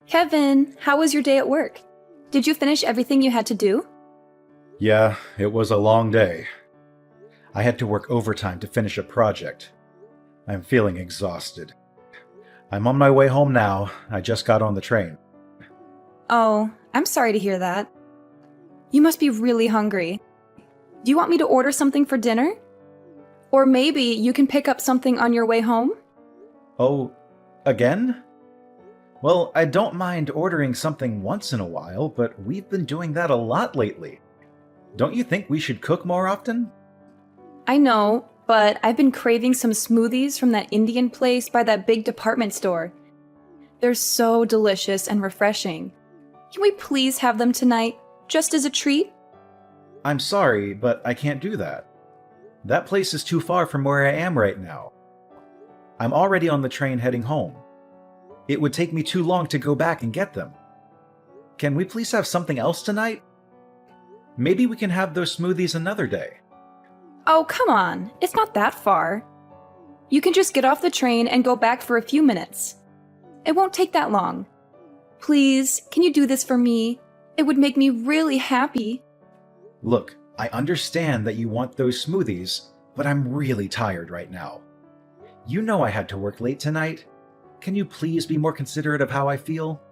Kevin, how was your day at work? Did you finish everything you had to do? Yeah, it was a long day. I had to work overtime to finish a project. I'm feeling exhausted. I'm on my way home now. I just got on the train. Oh, I'm sorry to hear that. You must be really hungry. Do you want me to order something for dinner? Or maybe you can pick up something on your way home? Oh, again? Well, I don't mind ordering something once in a while, but we've been doing that a lot lately. Don't you think we should cook more often? I know, but I've been craving some smoothies from that Indian place by that big department store. They're so delicious and refreshing. Can we please have them tonight, just as a treat? I'm sorry, but I can't do that. That place is too far from where I am right now. I'm already on the train heading home. It would take me too long to go back and get them. Can we please have something else tonight? Maybe we can have those smoothies another day. Oh, come on. It's not that far. You can just get off the train and go back for a few minutes. It won't take that long. Please, can you do this for me? It would make me really happy. Look, I understand that you want those smoothies, but I'm really tired right now. You know I had to work late tonight. Can you please be more considerate of how I feel?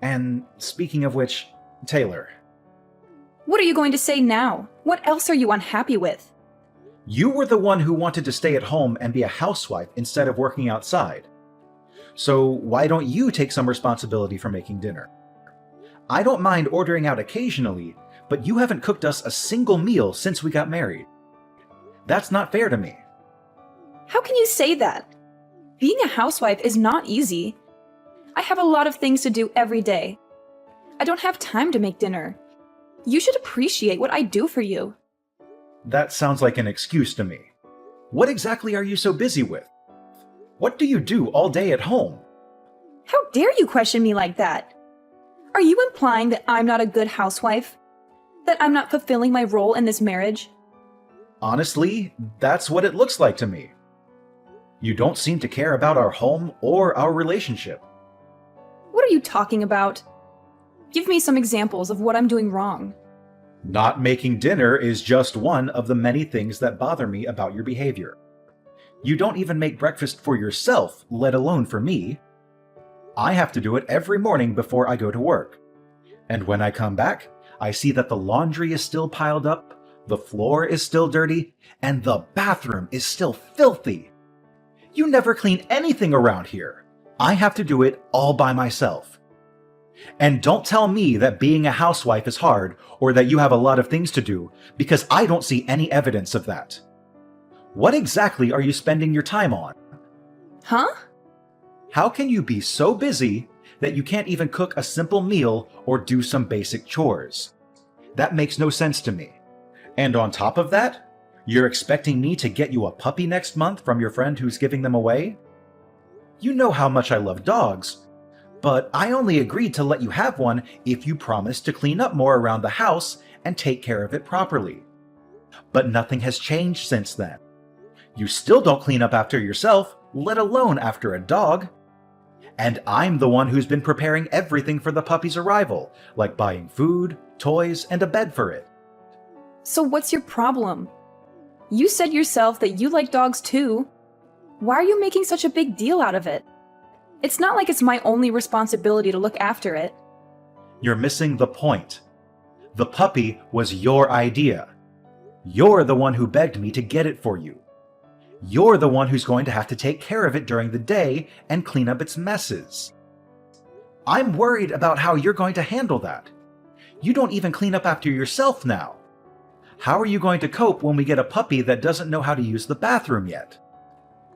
And speaking of which, Taylor. What are you going to say now? What else are you unhappy with? You were the one who wanted to stay at home and be a housewife instead of working outside. So why don't you take some responsibility for making dinner? I don't mind ordering out occasionally, but you haven't cooked us a single meal since we got married. That's not fair to me. How can you say that? Being a housewife is not easy. I have a lot of things to do every day. I don't have time to make dinner. You should appreciate what I do for you. That sounds like an excuse to me. What exactly are you so busy with? What do you do all day at home? How dare you question me like that? Are you implying that I'm not a good housewife? That I'm not fulfilling my role in this marriage? Honestly, that's what it looks like to me. You don't seem to care about our home or our relationship. What are you talking about? Give me some examples of what I'm doing wrong. Not making dinner is just one of the many things that bother me about your behavior. You don't even make breakfast for yourself, let alone for me. I have to do it every morning before I go to work. And when I come back, I see that the laundry is still piled up, the floor is still dirty, and the bathroom is still filthy. You never clean anything around here. I have to do it all by myself. And don't tell me that being a housewife is hard or that you have a lot of things to do, because I don't see any evidence of that. What exactly are you spending your time on? Huh? How can you be so busy that you can't even cook a simple meal or do some basic chores? That makes no sense to me. And on top of that, you're expecting me to get you a puppy next month from your friend who's giving them away? You know how much I love dogs, but I only agreed to let you have one if you promised to clean up more around the house and take care of it properly. But nothing has changed since then. You still don't clean up after yourself, let alone after a dog. And I'm the one who's been preparing everything for the puppy's arrival, like buying food, toys, and a bed for it. So what's your problem? You said yourself that you like dogs too. Why are you making such a big deal out of it? It's not like it's my only responsibility to look after it. You're missing the point. The puppy was your idea. You're the one who begged me to get it for you. You're the one who's going to have to take care of it during the day and clean up its messes. I'm worried about how you're going to handle that. You don't even clean up after yourself now. How are you going to cope when we get a puppy that doesn't know how to use the bathroom yet?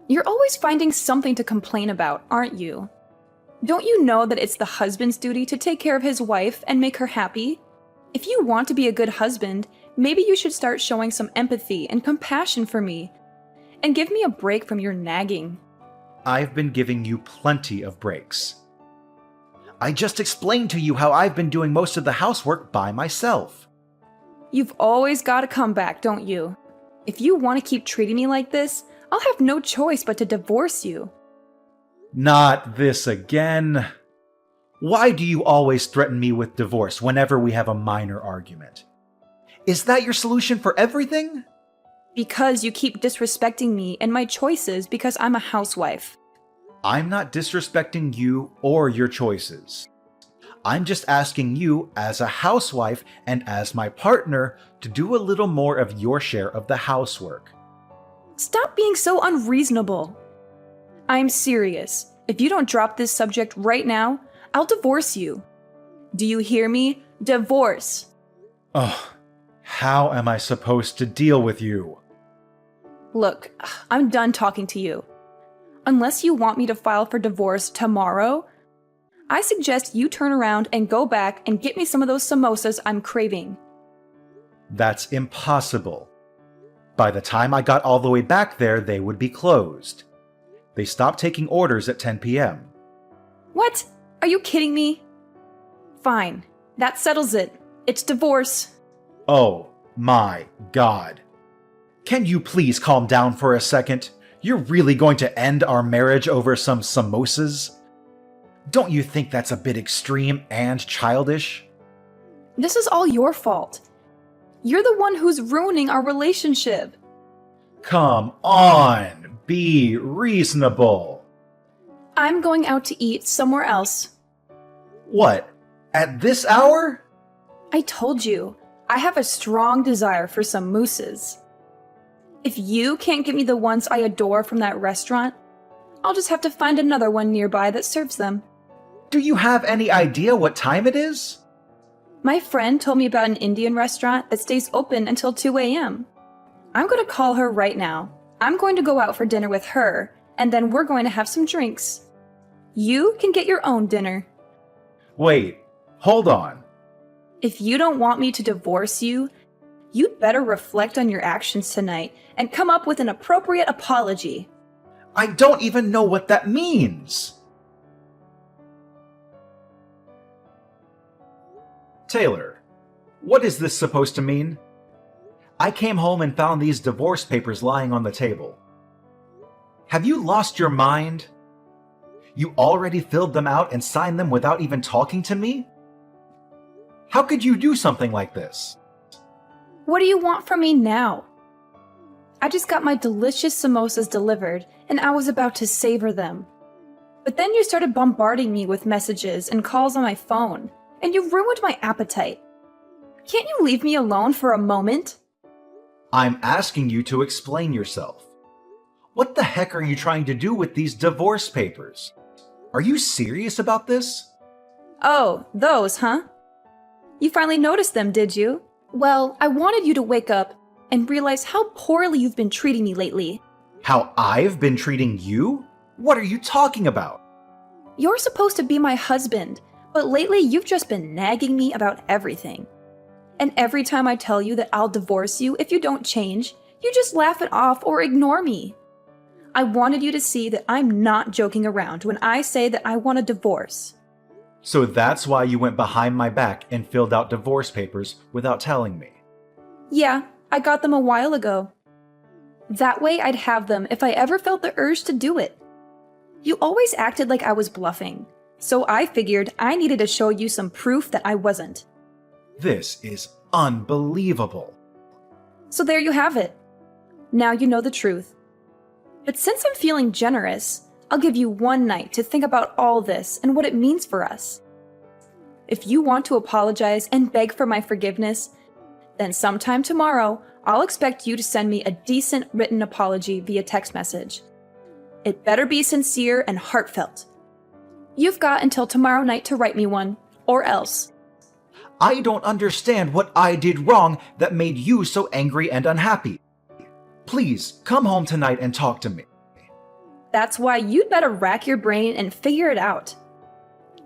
You're always finding something to complain about, aren't you? Don't you know that it's the husband's duty to take care of his wife and make her happy? If you want to be a good husband, maybe you should start showing some empathy and compassion for me. And give me a break from your nagging. I've been giving you plenty of breaks. I just explained to you how I've been doing most of the housework by myself. You've always got to come back, don't you? If you want to keep treating me like this, I'll have no choice but to divorce you. Not this again. Why do you always threaten me with divorce whenever we have a minor argument? Is that your solution for everything? Because you keep disrespecting me and my choices because I'm a housewife. I'm not disrespecting you or your choices. I'm just asking you, as a housewife and as my partner, to do a little more of your share of the housework. Stop being so unreasonable. I'm serious. If you don't drop this subject right now, I'll divorce you. Do you hear me? Divorce. Ugh, how am I supposed to deal with you? Look, I'm done talking to you. Unless you want me to file for divorce tomorrow, I suggest you turn around and go back and get me some of those samosas I'm craving. That's impossible. By the time I got all the way back there, they would be closed. They stopped taking orders at 10 p.m. What? Are you kidding me? Fine. That settles it. It's divorce. Oh my God. Can you please calm down for a second? You're really going to end our marriage over some samosas? Don't you think that's a bit extreme and childish? This is all your fault. You're the one who's ruining our relationship. Come on, be reasonable. I'm going out to eat somewhere else. What? At this hour? I told you, I have a strong desire for some mousses. If you can't get me the ones I adore from that restaurant, I'll just have to find another one nearby that serves them. Do you have any idea what time it is? My friend told me about an Indian restaurant that stays open until 2 a.m. I'm going to call her right now. I'm going to go out for dinner with her, and then we're going to have some drinks. You can get your own dinner. Wait, hold on. If you don't want me to divorce you, you'd better reflect on your actions tonight and come up with an appropriate apology. I don't even know what that means. Taylor, what is this supposed to mean? I came home and found these divorce papers lying on the table. Have you lost your mind? You already filled them out and signed them without even talking to me? How could you do something like this? What do you want from me now? I just got my delicious samosas delivered, and I was about to savor them. But then you started bombarding me with messages and calls on my phone, and you ruined my appetite. Can't you leave me alone for a moment? I'm asking you to explain yourself. What the heck are you trying to do with these divorce papers? Are you serious about this? Oh, those, huh? You finally noticed them, did you? Well, I wanted you to wake up and realize how poorly you've been treating me lately. How I've been treating you? What are you talking about? You're supposed to be my husband, but lately you've just been nagging me about everything. And every time I tell you that I'll divorce you if you don't change, you just laugh it off or ignore me. I wanted you to see that I'm not joking around when I say that I want a divorce. So that's why you went behind my back and filled out divorce papers without telling me. Yeah, I got them a while ago. That way I'd have them if I ever felt the urge to do it. You always acted like I was bluffing, so I figured I needed to show you some proof that I wasn't. This is unbelievable. So there you have it. Now you know the truth. But since I'm feeling generous, I'll give you one night to think about all this and what it means for us. If you want to apologize and beg for my forgiveness, then sometime tomorrow, I'll expect you to send me a decent written apology via text message. It better be sincere and heartfelt. You've got until tomorrow night to write me one, or else. I don't understand what I did wrong that made you so angry and unhappy. Please, come home tonight and talk to me. That's why you'd better rack your brain and figure it out.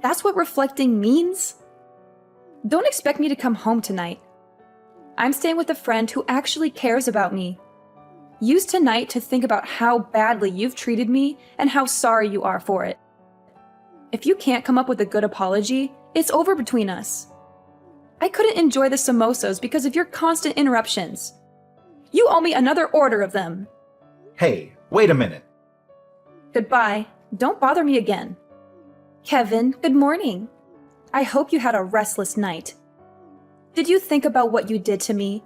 That's what reflecting means. Don't expect me to come home tonight. I'm staying with a friend who actually cares about me. Use tonight to think about how badly you've treated me and how sorry you are for it. If you can't come up with a good apology, it's over between us. I couldn't enjoy the samosas because of your constant interruptions. You owe me another order of them. Hey, wait a minute. Goodbye. Don't bother me again. Kevin, good morning. I hope you had a restless night. Did you think about what you did to me?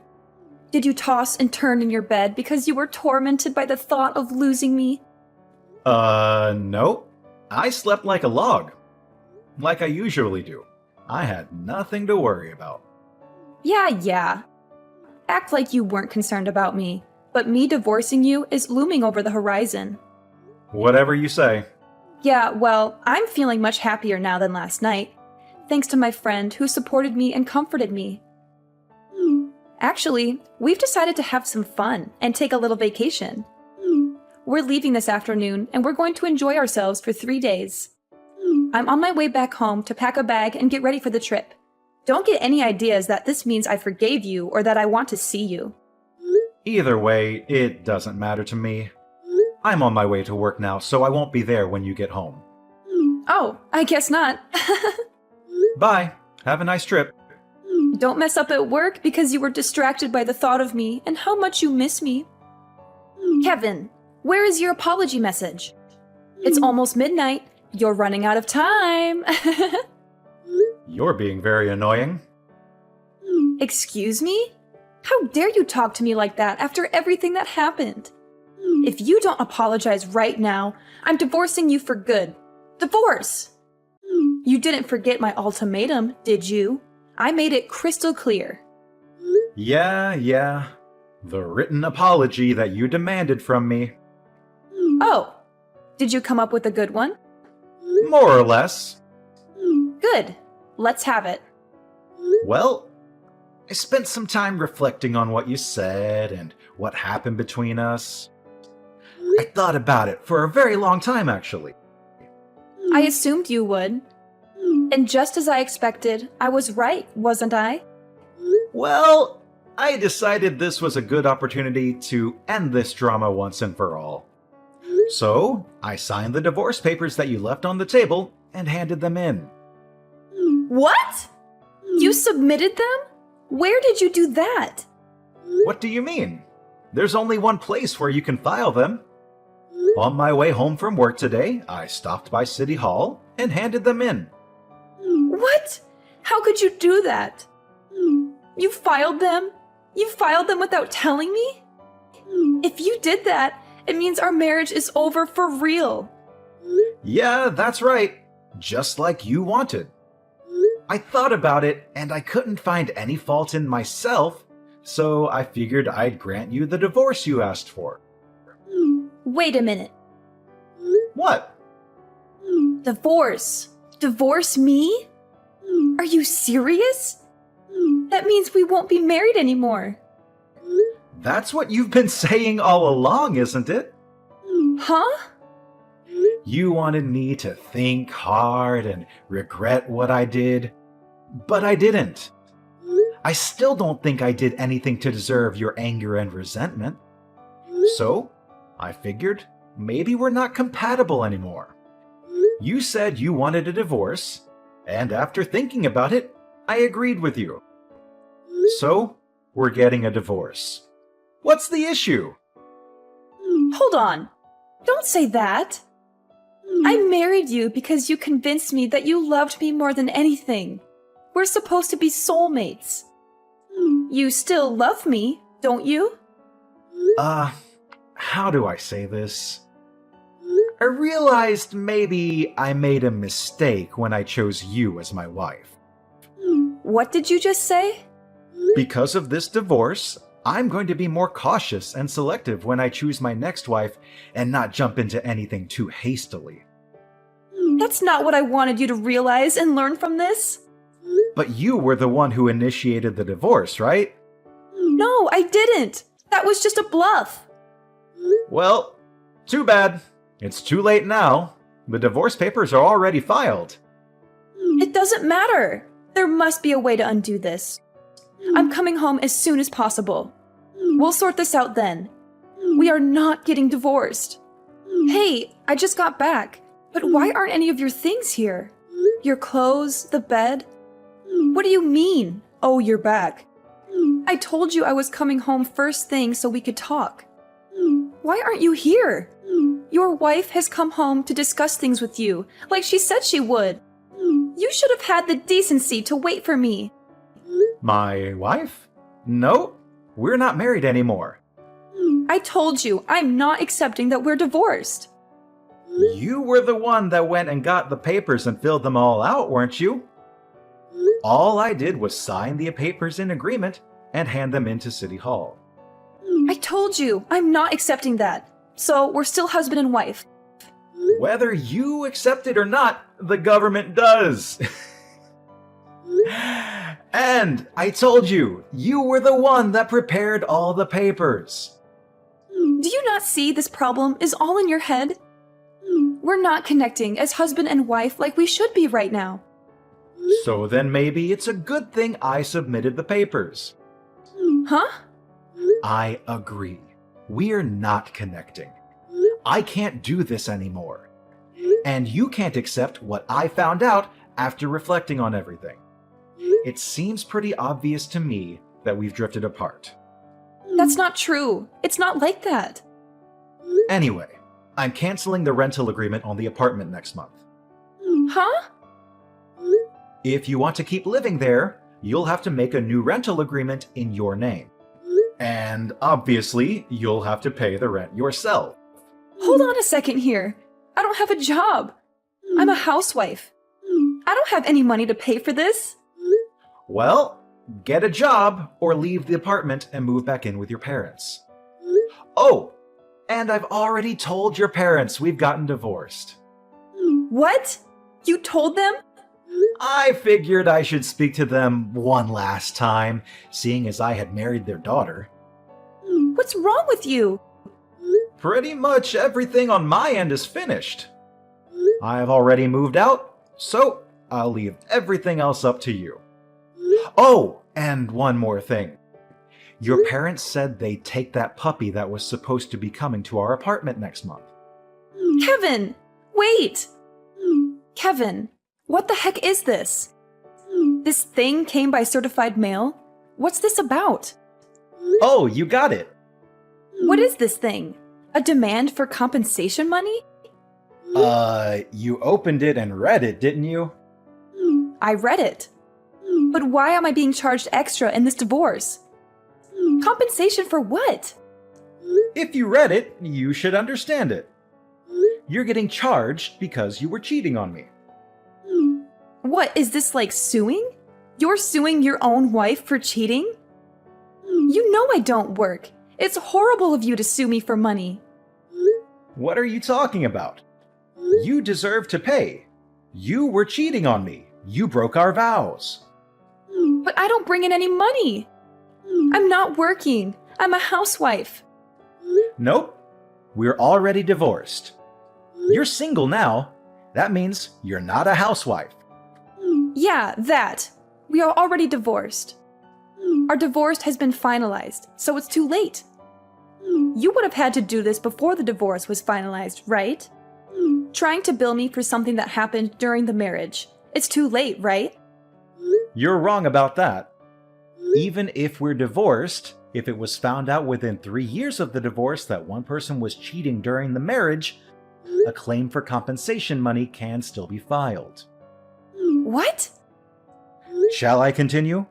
Did you toss and turn in your bed because you were tormented by the thought of losing me? No. I slept like a log. Like I usually do. I had nothing to worry about. Yeah. Act like you weren't concerned about me, but me divorcing you is looming over the horizon. Whatever you say. Yeah, well, I'm feeling much happier now than last night, thanks to my friend who supported me and comforted me. Actually, we've decided to have some fun and take a little vacation. We're leaving this afternoon and we're going to enjoy ourselves for 3 days. I'm on my way back home to pack a bag and get ready for the trip. Don't get any ideas that this means I forgave you or that I want to see you. Either way, it doesn't matter to me. I'm on my way to work now, so I won't be there when you get home. Oh, I guess not. Bye. Have a nice trip. Don't mess up at work because you were distracted by the thought of me and how much you miss me. Kevin, where is your apology message? It's almost midnight. You're running out of time. You're being very annoying. Excuse me? How dare you talk to me like that after everything that happened? If you don't apologize right now, I'm divorcing you for good. Divorce! You didn't forget my ultimatum, did you? I made it crystal clear. Yeah. The written apology that you demanded from me. Oh, did you come up with a good one? More or less. Good. Let's have it. Well, I spent some time reflecting on what you said and what happened between us. I thought about it for a very long time, actually. I assumed you would. And just as I expected, I was right, wasn't I? Well, I decided this was a good opportunity to end this drama once and for all. So, I signed the divorce papers that you left on the table and handed them in. What? You submitted them? Where did you do that? What do you mean? There's only one place where you can file them. On my way home from work today, I stopped by City Hall and handed them in. What? How could you do that? You filed them? You filed them without telling me? If you did that, it means our marriage is over for real. Yeah, that's right. Just like you wanted. I thought about it and I couldn't find any fault in myself, so I figured I'd grant you the divorce you asked for. Wait a minute. What? Divorce? Divorce me? Are you serious? That means we won't be married anymore. That's what you've been saying all along, isn't it? Huh? You wanted me to think hard and regret what I did, but I didn't. I still don't think I did anything to deserve your anger and resentment. So, I figured maybe we're not compatible anymore. You said you wanted a divorce, and after thinking about it, I agreed with you. So, we're getting a divorce. What's the issue? Hold on. Don't say that. I married you because you convinced me that you loved me more than anything. We're supposed to be soulmates. You still love me, don't you? How do I say this? I realized maybe I made a mistake when I chose you as my wife. What did you just say? Because of this divorce, I'm going to be more cautious and selective when I choose my next wife and not jump into anything too hastily. That's not what I wanted you to realize and learn from this. But you were the one who initiated the divorce, right? No, I didn't. That was just a bluff. Well, too bad. It's too late now. The divorce papers are already filed. It doesn't matter. There must be a way to undo this. I'm coming home as soon as possible. We'll sort this out then. We are not getting divorced. Hey, I just got back. But why aren't any of your things here? Your clothes, the bed? What do you mean? Oh, you're back. I told you I was coming home first thing so we could talk. Why aren't you here? Your wife has come home to discuss things with you, like she said she would. You should have had the decency to wait for me. My wife? No, we're not married anymore. I told you, I'm not accepting that we're divorced. You were the one that went and got the papers and filled them all out, weren't you? All I did was sign the papers in agreement and hand them into City Hall. I told you, I'm not accepting that. So we're still husband and wife. Whether you accept it or not, the government does. And I told you, you were the one that prepared all the papers. Do you not see this problem is all in your head? We're not connecting as husband and wife like we should be right now. So then maybe it's a good thing I submitted the papers. Huh? I agree. We're not connecting. I can't do this anymore. And you can't accept what I found out after reflecting on everything. It seems pretty obvious to me that we've drifted apart. That's not true. It's not like that. Anyway, I'm canceling the rental agreement on the apartment next month. Huh? If you want to keep living there, you'll have to make a new rental agreement in your name. And obviously, you'll have to pay the rent yourself. Hold on a second here. I don't have a job. I'm a housewife. I don't have any money to pay for this. Well, get a job or leave the apartment and move back in with your parents. Oh, and I've already told your parents we've gotten divorced. What? You told them? I figured I should speak to them one last time, seeing as I had married their daughter. What's wrong with you? Pretty much everything on my end is finished. I've already moved out, so I'll leave everything else up to you. Oh, and one more thing. Your parents said they'd take that puppy that was supposed to be coming to our apartment next month. Kevin! Wait! Kevin, what the heck is this? This thing came by certified mail? What's this about? Oh, you got it. What is this thing? A demand for compensation money? You opened it and read it, didn't you? I read it. But why am I being charged extra in this divorce? Compensation for what? If you read it, you should understand it. You're getting charged because you were cheating on me. What, is this like suing? You're suing your own wife for cheating? You know I don't work. It's horrible of you to sue me for money. What are you talking about? You deserve to pay. You were cheating on me. You broke our vows. But I don't bring in any money. I'm not working. I'm a housewife. Nope. We're already divorced. You're single now. That means you're not a housewife. Yeah, that. We are already divorced. Our divorce has been finalized, so it's too late. You would have had to do this before the divorce was finalized, right? Trying to bill me for something that happened during the marriage. It's too late, right? You're wrong about that. Even if we're divorced, if it was found out within 3 years of the divorce that one person was cheating during the marriage, a claim for compensation money can still be filed. What? Shall I continue?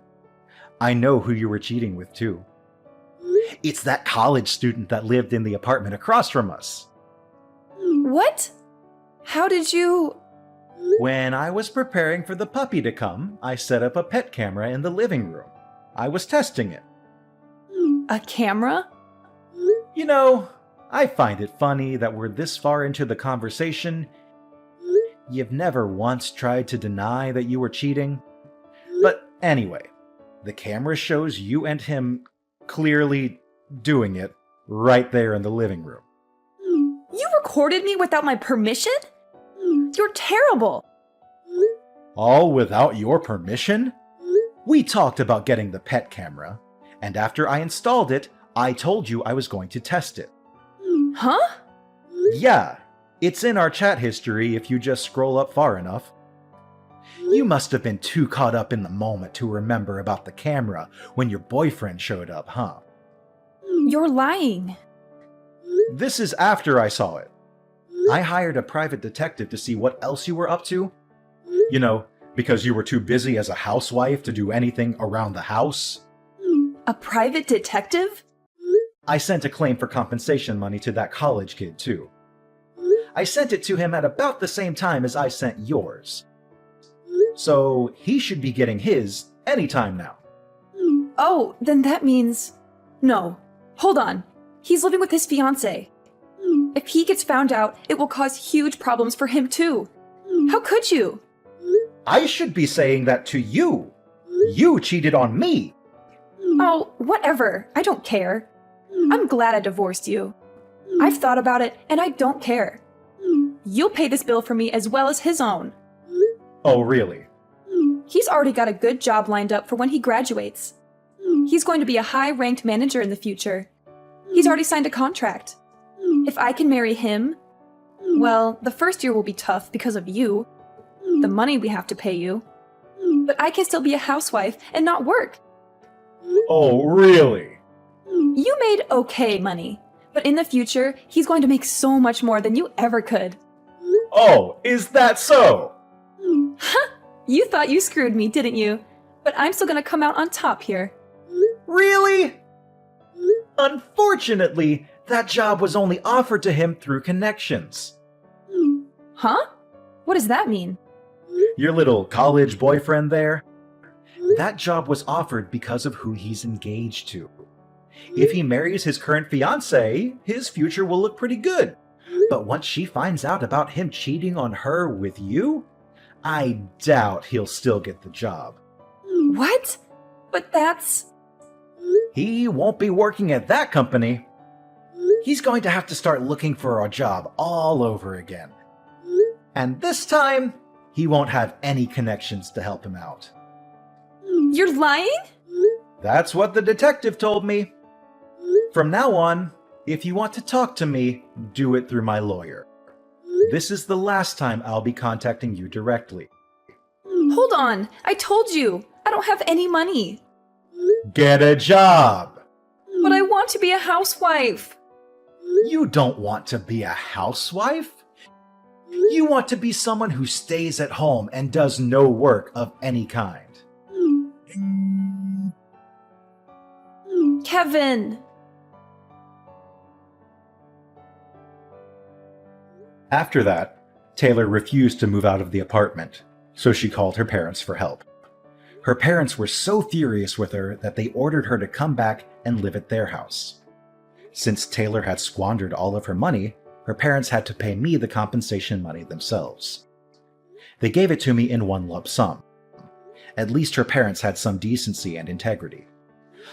I know who you were cheating with, too. It's that college student that lived in the apartment across from us. What? How did you... When I was preparing for the puppy to come, I set up a pet camera in the living room. I was testing it. A camera? You know, I find it funny that we're this far into the conversation. You've never once tried to deny that you were cheating. But anyway, the camera shows you and him clearly doing it right there in the living room. You recorded me without my permission? You're terrible. All without your permission? We talked about getting the pet camera, and after I installed it, I told you I was going to test it. Huh? Yeah, it's in our chat history if you just scroll up far enough. You must have been too caught up in the moment to remember about the camera when your boyfriend showed up, huh? You're lying. This is after I saw it. I hired a private detective to see what else you were up to. You know, Because you were too busy as a housewife to do anything around the house? A private detective? I sent a claim for compensation money to that college kid, too. I sent it to him at about the same time as I sent yours. So he should be getting his anytime now. Oh, then that means... No. Hold on. He's living with his fiancée. If he gets found out, it will cause huge problems for him too. How could you? I should be saying that to you. You cheated on me. Oh, whatever. I don't care. I'm glad I divorced you. I've thought about it, and I don't care. You'll pay this bill for me as well as his own. Oh, really? He's already got a good job lined up for when he graduates. He's going to be a high-ranked manager in the future. He's already signed a contract. If I can marry him, well, the first year will be tough because of you, the money we have to pay you. But I can still be a housewife and not work. Oh, really? You made okay money, but in the future, he's going to make so much more than you ever could. Oh, is that so? You thought you screwed me, didn't you? But I'm still gonna come out on top here. Really? Unfortunately, that job was only offered to him through connections. Huh? What does that mean? Your little college boyfriend there? That job was offered because of who he's engaged to. If he marries his current fiancée, his future will look pretty good. But once she finds out about him cheating on her with you, I doubt he'll still get the job. What? But that's... He won't be working at that company. He's going to have to start looking for a job all over again. And this time, he won't have any connections to help him out. You're lying? That's what the detective told me. From now on, if you want to talk to me, do it through my lawyer. This is the last time I'll be contacting you directly. Hold on. I told you. I don't have any money. Get a job! But I want to be a housewife. You don't want to be a housewife? You want to be someone who stays at home and does no work of any kind. Kevin! After that, Taylor refused to move out of the apartment, so she called her parents for help. Her parents were so furious with her that they ordered her to come back and live at their house. Since Taylor had squandered all of her money, her parents had to pay me the compensation money themselves. They gave it to me in one lump sum. At least her parents had some decency and integrity.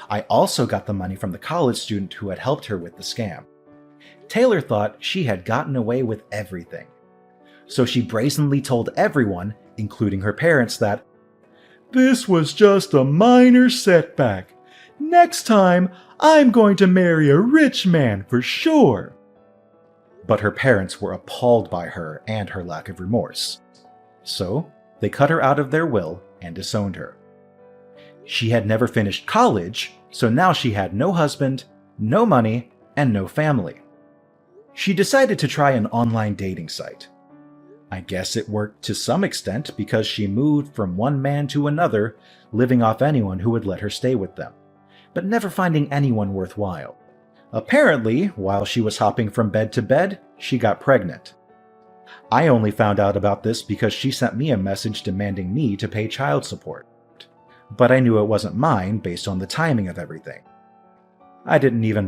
I also got the money from the college student who had helped her with the scam. Taylor thought she had gotten away with everything. So she brazenly told everyone, including her parents, that this was just a minor setback. Next time, I'm going to marry a rich man for sure. But her parents were appalled by her and her lack of remorse. So they cut her out of their will and disowned her. She had never finished college, so now she had no husband, no money, and no family. She decided to try an online dating site. I guess it worked to some extent because she moved from one man to another, living off anyone who would let her stay with them, but never finding anyone worthwhile. Apparently, while she was hopping from bed to bed, she got pregnant. I only found out about this because she sent me a message demanding me to pay child support. But I knew it wasn't mine based on the timing of everything. I didn't even